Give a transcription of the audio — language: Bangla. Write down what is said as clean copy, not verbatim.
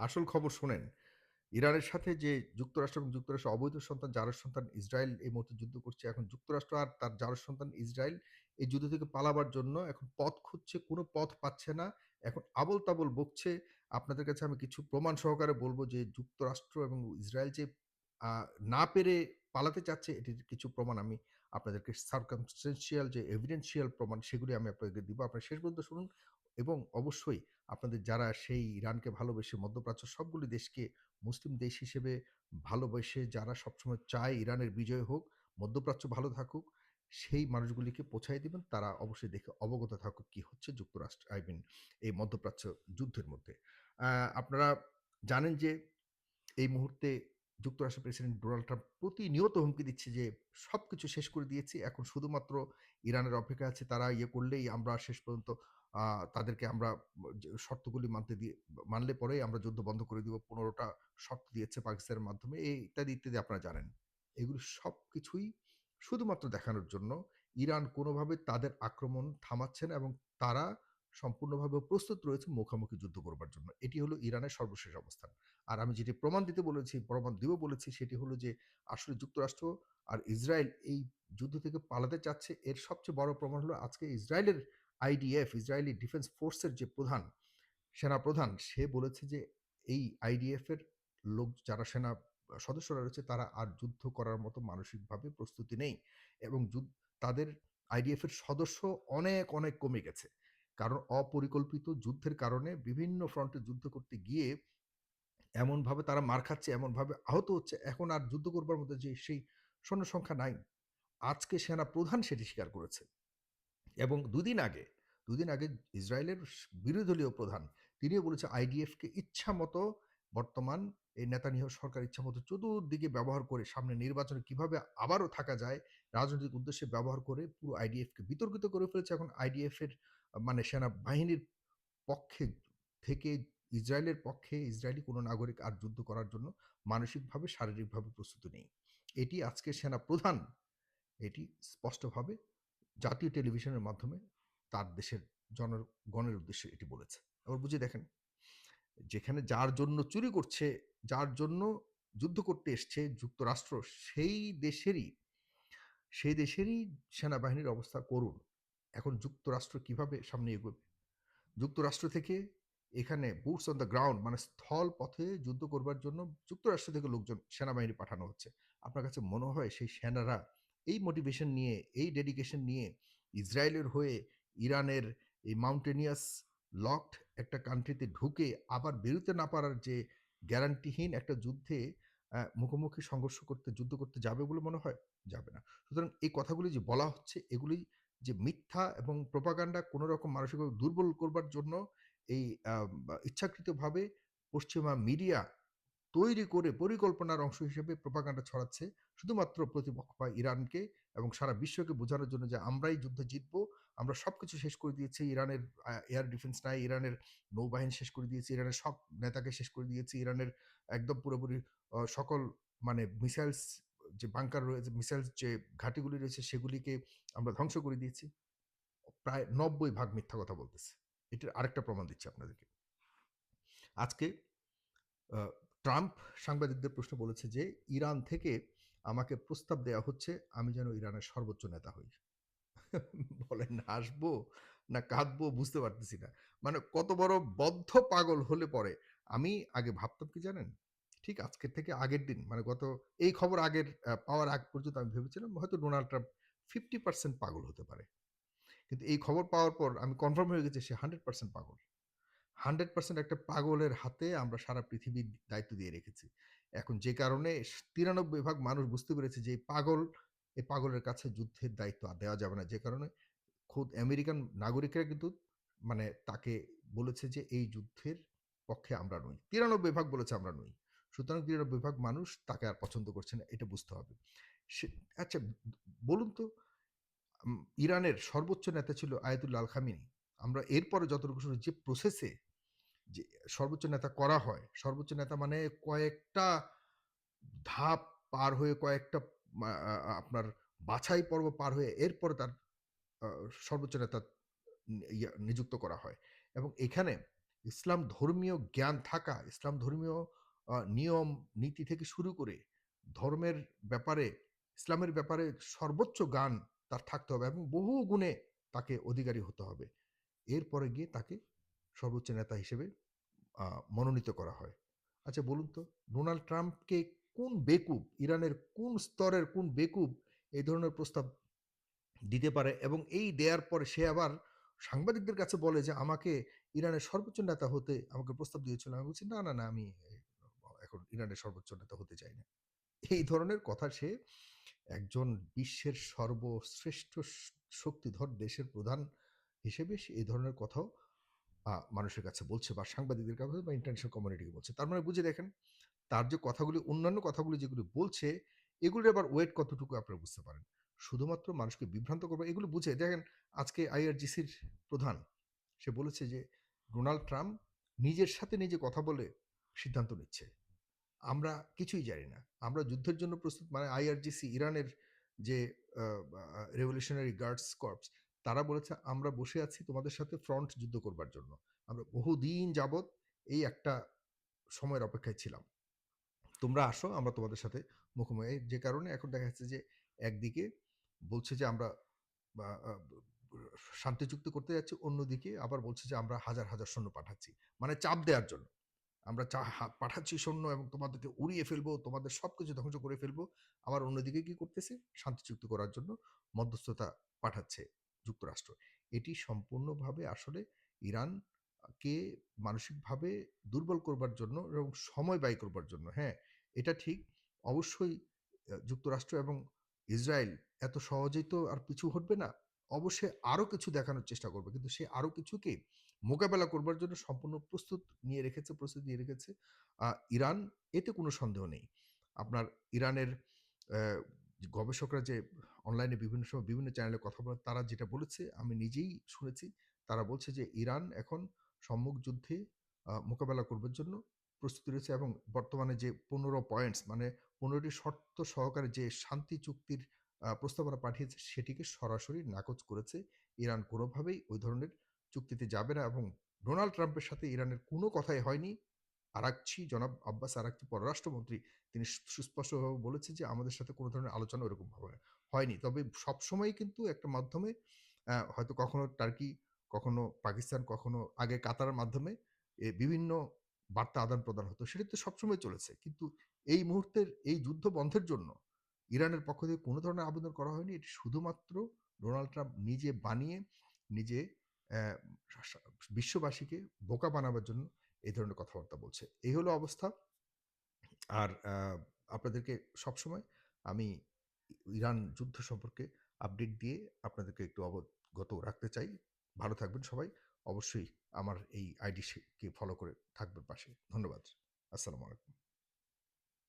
আসল খবর শোনেন। ইরানের সাথে যে যুক্তরাষ্ট্র এবং যুক্তরাষ্ট্রের অবৈধ সন্তান জারজ সন্তান ইসরায়েল এই মুহূর্তে যুদ্ধ করছে। এখন যুক্তরাষ্ট্র আর তার জারজ সন্তান ইসরায়েল এই যুদ্ধ থেকে পালাবার জন্য এখন পথ খুঁজছে, কোনো পথ পাচ্ছে না। এখন আবোল-তাবোল বকছে। আপনাদের কাছে আমি কিছু প্রমাণ সহকারে বলব যে যুক্তরাষ্ট্র এবং ইসরায়েল যে আ না পেরে পালাতে চাচ্ছে এটির কিছু প্রমাণ আমি আপনাদেরকে circumstantial যে evidential প্রমাণ সেগুলি আমি আপনাদেরকে দিব। আপনারা শেষ পর্যন্ত শুনুন এবং অবশ্যই আপনাদের যারা সেই ইরানকে ভালোবেসে মধ্যপ্রাচ্য সবগুলি দেশকে মুসলিম দেশ হিসেবে ভালোবেসে যারা সবসময় চায় ইরানের বিজয় হোক, মধ্যপ্রাচ্য ভালো থাকুক, সেই মানুষগুলিকে পৌঁছায় দিবেন। তারা অবশ্যই দেখে অবগত থাকুক কি হচ্ছে যুক্তরাষ্ট্র আই মিন এই মধ্যপ্রাচ্য যুদ্ধের মধ্যে। আ আপনারা জানেন যে এই মুহূর্তে যুক্তরাষ্ট্রের প্রেসিডেন্ট ডোনাল্ড ট্রাম্প প্রতিনিয়ত হুমকি দিচ্ছে যে, "সবকিছু শেষ করে দিয়েছি। এখন শুধুমাত্র ইরানের অপেক্ষায় আছে। তারা ইয়ে করলেই আমরা শেষ পর্যন্ত আ তাদেরকে আমরা যে শর্তগুলি মানলে পরেই আমরা যুদ্ধ বন্ধ করে দিব।" ১৫ টা শর্ত দিয়েছে পাকিস্তানের মাধ্যমে। এই ইত্যাদি, ইত্যাদি আপনারা জানেন। এগুলো সবকিছুই শুধুমাত্র দেখানোর জন্য ইরান কোনোভাবে তাদের আক্রমণ থামাচ্ছে না এবং তারা সম্পূর্ণভাবে প্রস্তুত রয়েছে মুখামুখি যুদ্ধ করবার জন্য। এটি হলো ইরানের সর্বশেষ অবস্থান। আর আমি যেটি প্রমাণ দিতে বলেছি, প্রমাণ দিব বলেছি সেটি হলো যে আসলে যুক্তরাষ্ট্র আর ইসরায়েল এই যুদ্ধ থেকে পালাতে চাচ্ছে। এর সবচেয়ে বড় প্রমাণ হলো আজকে ইসরায়েলের আইডিএফ, ইসরায়েলি ডিফেন্স ফোর্সের যে প্রধান, সেনাপ্রধান সে বলেছে যে এই আইডিএফ এর লোক যারা সেনা সদস্যরা রয়েছে তারা আর যুদ্ধ করার মতো মানসিকভাবে প্রস্তুতি নেই। এবং তাদের আইডিএফ এর সদস্য অনেক, অনেক কমে গেছে। কারণ অপরিকল্পিত যুদ্ধের কারণে বিভিন্ন ফ্রন্টে যুদ্ধ করতে গিয়ে এমনভাবে তারা মার খাচ্ছে, এমনভাবে আহত হচ্ছে, এখন আর যুদ্ধ করবার মতো যে সেই সৈন্য সংখ্যা নাই। আজকে সেনা প্রধান সেটি স্বীকার করেছে। এবং দুদিন আগে ইসরায়েলের বিরোধী দলীয় প্রধান তিনিও বলেছে আইডিএফকে ইচ্ছামতো বর্তমান এই নেতানিয়াহু সরকার ইচ্ছামতো চতুর্দিকে ব্যবহার করে সামনে নির্বাচনে কিভাবে আবারও থাকা যায় রাজনৈতিক উদ্দেশ্যে ব্যবহার করে পুরো আইডিএফকে বিতর্কিত করে ফেলেছে। এখন আইডিএফ এর মানে সেনাবাহিনীর পক্ষে থেকে ইসরায়েলের পক্ষে ইসরায়েলি কোনো নাগরিক আর যুদ্ধ করার জন্য মানসিকভাবে, শারীরিকভাবে প্রস্তুত নেই। এটি আজকে সেনা প্রধান এটি স্পষ্টভাবে জাতীয় টেলিভিশনের মাধ্যমে তার দেশের জনগণের উদ্দেশ্যে এটি বলেছে। এবার বুঝে দেখেন, যেখানে যার জন্য চুরি করছে, যার জন্য যুদ্ধ করতে এসছে যুক্তরাষ্ট্র, সেই দেশেরই সেই দেশেরই সেনাবাহিনীর অবস্থা করুন। এখন যুক্তরাষ্ট্র কিভাবে সামনে এগোবে? যুক্তরাষ্ট্র থেকে এখানে বুটস অন দ্য গ্রাউন্ড মানে স্থল পথে যুদ্ধ করবার জন্য যুক্তরাষ্ট্র থেকে লোকজন সেনাবাহিনী পাঠানো হচ্ছে। আপনার কাছে মনে হয় সেই সেনারা এই মোটিভেশন নিয়ে, এই ডেডিকেশন নিয়ে ইসরায়েলের হয়ে ইরানের এই মাউন্টেনিয়াস লকড একটা কান্ট্রিতে ঢুকে আবার বেরোতে না পারার যে গ্যারান্টিহীন একটা যুদ্ধে মুখোমুখি সংঘর্ষ করতে, যুদ্ধ করতে যাবে বলে মনে হয়? যাবে না। সুতরাং এই কথাগুলি যে বলা হচ্ছে এগুলি যে মিথ্যা এবং প্রোপাগান্ডা কোনো রকম মানসিকভাবে দুর্বল করবার জন্য এই ইচ্ছাকৃতভাবে পশ্চিমা মিডিয়া তৈরি করে পরিকল্পনার অংশ হিসেবে প্রোপাগান্ডা ছড়াচ্ছে শুধুমাত্র প্রতিপক্ষ বা ইরানকে এবং সারা বিশ্বকে বোঝানোর জন্য যে আমরাই যুদ্ধে জিতবো, আমরা সবকিছু শেষ করে দিয়েছি, ইরানের এয়ার ডিফেন্স নাই, ইরানের নৌবাহিনী শেষ করে দিয়েছি, ইরানের সব নেতাকে শেষ করে দিয়েছি, ইরানের একদম পুরোপুরি সকল মানে মিসাইলস যে বাংকার রয়েছে, মিসাইলস যে ঘাঁটিগুলি রয়েছে সেগুলিকে আমরা ধ্বংস করে দিয়েছি। প্রায় ৯০ ভাগ মিথ্যা কথা বলতেছে। এটার আরেকটা প্রমাণ দিচ্ছি আপনাদেরকে। আজকে আ ট্রাম্প সাংবাদিকদের প্রশ্ন বলেছে যে, "ইরান থেকে আমাকে প্রস্তাব দেয়া হচ্ছে আমি যেন ইরানের সর্বোচ্চ নেতা হই।" বলেন হাসবো না কাঁদবো বুঝতে পারতেছি না। মানে কত বড় বদ্ধ পাগল হলে পরে আমি আগে ভাবতাম কি জানেন? ঠিক আজকের থেকে আগের দিন মানে এই খবর পাওয়ার আগ পর্যন্ত আমি ভেবেছিলাম হয়তো ডোনাল্ড ট্রাম্প 50% পাগল হতে পারে। কিন্তু এই খবর পাওয়ার পর আমি কনফার্ম হয়ে গেছি সে 100% পাগল। 100% একটা পাগলের হাতে আমরা সারা পৃথিবীর দায়িত্ব দিয়ে রেখেছি। এখন যে কারণে 93 ভাগ মানুষ বুঝতে পেরেছে যে এই পাগলের কাছে যুদ্ধের দায়িত্ব আর দেওয়া যাবে না। যে কারণে খোদ আমেরিকান নাগরিকরা কিন্তু মানে তাকে বলেছে যে এই যুদ্ধের পক্ষে আমরা নই। 93 ভাগ বলেছে আমরা নই। সুতরাং 93 ভাগ মানুষ তাকে আর পছন্দ করছে না। এটা বুঝতে হবে। সে আচ্ছা বলুন তো ইরানের সর্বোচ্চ নেতা ছিল আয়াতুল্লাহ আল খামেনি। আমরা এরপরে যতটুকু শুনি যে প্রসেসে যে সর্বোচ্চ নেতা করা হয়, সর্বোচ্চ নেতা মানে কয়েকটা ধাপ পার হয়ে কয়েকটা মা আ আ আপনার বাছাই পর্ব পার হয়ে এরপরে তার আ সর্বোচ্চ নেতা নিযুক্ত করা হয়। এবং এখানে ইসলাম ধর্মীয় জ্ঞান থাকা, ইসলাম ধর্মীয় নিয়ম নীতি থেকে শুরু করে ধর্মের ব্যাপারে, ইসলামের ব্যাপারে সর্বোচ্চ জ্ঞান তার থাকতে হবে এবং বহু গুণে তাকে অধিকারী হতে হবে। এরপরে গিয়ে তাকে সর্বোচ্চ নেতা হিসেবে আ মনোনীত করা হয়। আচ্ছা বলুন তো, ডোনাল্ড ট্রাম্পকে কোন বেকুব, ইরানের কোন স্তরের কোন বেকুব এই ধরনের প্রস্তাব দিতে পারে এবং এই দেয়ার পরে সে আবার সাংবাদিকদের কাছে বলে যে, "আমাকে ইরানের সর্বোচ্চ নেতা হতে আমাকে প্রস্তাব দিয়েছিল।" আমি বলছি, "না, না, না, আমি এখন ইরানের সর্বোচ্চ নেতা হতে চাই না।" এই ধরনের কথা সে একজন বিশ্বের সর্বশ্রেষ্ঠ শক্তিধর দেশের প্রধান হিসেবে সে এই ধরনের কথাও মানুষের কাছে বলছে বা সাংবাদিকদের কাছে বা ইন্টারন্যাশনাল কমিউনিটিকে বলছে। তার মানে বুঝে দেখেন তার যে কথাগুলি অন্যান্য কথাগুলি যেগুলো বলছে, এগুলোর আবার ওয়েট কতটুকু আপনারা বুঝতে পারেন। শুধুমাত্র মানুষকে বিভ্রান্ত করবে এগুলো বুঝে দেখেন আজকে আইআরজিসির প্রধান সে বলেছে যে, ডোনাল্ড ট্রাম্প নিজের সাথে নিজে কথা বলে সিদ্ধান্ত নিচ্ছে। আমরা কিছুই জানি না। আমরা যুদ্ধের জন্য প্রস্তুত মানে আইআরজিসি ইরানের যে আ আ রেভলিউশনারি গার্ডস কর্পস তারা বলেছে, "আমরা বসে আছি তোমাদের সাথে ফ্রন্ট যুদ্ধ করবার জন্য। আমরা বহুদিন যাবৎ এই একটা সময়ের অপেক্ষায় ছিলাম।" তোমরা আসো আমরা তোমাদের সাথে মুখোমুখি যে কারণে এখন দেখা যাচ্ছে যে একদিকে বলছে যে আমরা বা শান্তি চুক্তি করতে যাচ্ছি অন্যদিকে আবার বলছে যে আমরা হাজার হাজার সৈন্য পাঠাচ্ছি মানে চাপ দেওয়ার জন্য আমরা পাঠাচ্ছি সৈন্য এবং তোমাদেরকে উড়িয়ে ফেলবো তোমাদের সবকিছু ধ্বংস করে ফেলবো আবার অন্যদিকে কি করতেছে শান্তি চুক্তি করার জন্য মধ্যস্থতা পাঠাচ্ছে যুক্তরাষ্ট্র এটি সম্পূর্ণভাবে আসলে ইরানকে মানসিকভাবে দুর্বল করবার জন্য এবং সময় ব্যয় করবার জন্য হ্যাঁ এটা ঠিক অবশ্যই যুক্তরাষ্ট্র এবং ইসরায়েল এত সহজেই তো আর পিছু হটবে না অবশ্যই আরো কিছু দেখানোর চেষ্টা করবে কিন্তু সে আরো কিছুকে মোকাবেলা করবার জন্য সম্পূর্ণ প্রস্তুত নিয়ে রেখেছে ইরান এতে কোনো সন্দেহ নেই আপনার ইরানের আহ, গবেষকরা যে অনলাইনে বিভিন্ন সময় বিভিন্ন চ্যানেলে কথা বলে তারা যেটা বলেছে আমি নিজেই শুনেছি তারা বলছে যে ইরান এখন সম্মুখ যুদ্ধে মোকাবেলা করবার জন্য প্রস্তুতি রয়েছে এবং বর্তমানে যে 15 পয়েন্টস মানে 15টি শর্ত সহকারে যে শান্তি চুক্তির প্রস্তাবনা পাঠিয়েছে সেটিকে সরাসরি নাকচ করেছে ইরান কোনোভাবেই ওই ধরনের চুক্তিতে যাবে না এবং ডোনাল্ড ট্রাম্পের সাথে ইরানের কোনো কথাই হয়নি আরাকচি জনাব আব্বাস আরাকচি পররাষ্ট্রমন্ত্রী তিনি সুস্পষ্টভাবে বলেছে যে আমাদের সাথে কোনো ধরনের আলোচনা ওরকম ভাবে হয়নি তবে সবসময় কিন্তু একটা মাধ্যমে হয়তো কখনো টার্কি কখনো পাকিস্তান কখনো আগে কাতারের মাধ্যমে বিভিন্ন বার্তা আদান প্রদান হতো সেটা তো সবসময় চলেছে কিন্তু এই মুহূর্তের এই যুদ্ধ বন্ধের জন্য ইরানের পক্ষ থেকে কোনো ধরনের আবেদন করা হয়নি এটি শুধুমাত্র ডোনাল্ড ট্রাম্প নিজে বানিয়ে নিজে আহ, বিশ্ববাসীকে বোকা বানাবার জন্য এই ধরনের কথাবার্তা বলছে এই হলো অবস্থা আর আপনাদেরকে সবসময় আমি ইরান যুদ্ধ সম্পর্কে আপডেট দিয়ে আপনাদেরকে একটু অবগত রাখতে চাই ভালো থাকবেন সবাই অবশ্যই আমার এই আইডি কে ফলো করে থাকবেন পাশে ধন্যবাদ আসসালামু আলাইকুম